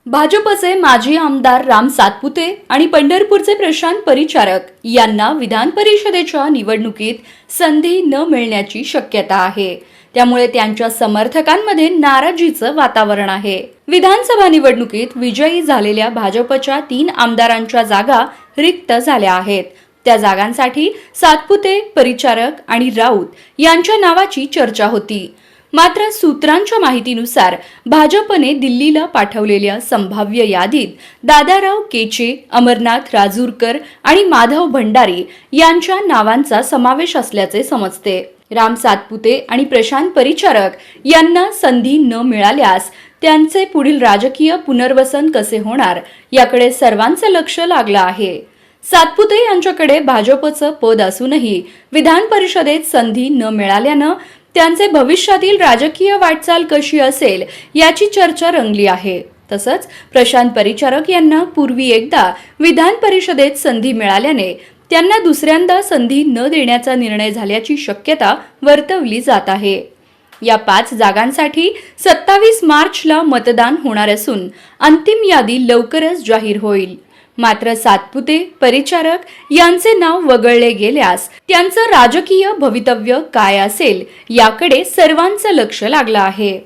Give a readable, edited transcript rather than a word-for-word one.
भाजपचे माजी आमदार राम सातपुते आणि पंढरपूरचे प्रशांत परिचारक यांना विधान परिषदेच्या निवडणुकीत संधी न मिळण्याची शक्यता आहे। त्यामुळे त्यांच्या समर्थकांमध्ये नाराजीचं वातावरण आहे। विधानसभा निवडणुकीत विजयी झालेल्या भाजपच्या 3 आमदारांच्या जागा रिक्त झाल्या आहेत। त्या जागांसाठी सातपुते, परिचारक आणि राऊत यांच्या नावाची चर्चा होती। मात्र सूत्रांच्या माहितीनुसार भाजपने दिल्लीला पाठवलेल्या संभाव्य यादीत दादाराव केचे, अमरनाथ राजूरकर आणि माधव भंडारी यांच्या नावांचा समावेश असल्याचे समजते। राम सातपुते आणि प्रशांत परिचारक यांना संधी न मिळाल्यास त्यांचे पुढील राजकीय पुनर्वसन कसे होणार याकडे सर्वांचे लक्ष लागलं आहे। सातपुते यांच्याकडे भाजपचं पद असूनही विधान परिषदेत संधी न मिळाल्यानं त्यांचे भविष्यातील राजकीय वाटचाल कशी असेल याची चर्चा रंगली आहे। तसंच प्रशांत परिचारक यांना पूर्वी एकदा विधान परिषदेत संधी मिळाल्याने त्यांना दुसऱ्यांदा संधी न देण्याचा निर्णय झाल्याची शक्यता वर्तवली जात आहे। या 5 जागांसाठी 27 मार्चला मतदान होणार असून अंतिम यादी लवकरच जाहीर होईल। मात्र सातपुते, परिचारक यांचे नाव वगळले गेल्यास त्यांचं राजकीय भवितव्य काय असेल याकडे सर्वांचं लक्ष लागलं आहे।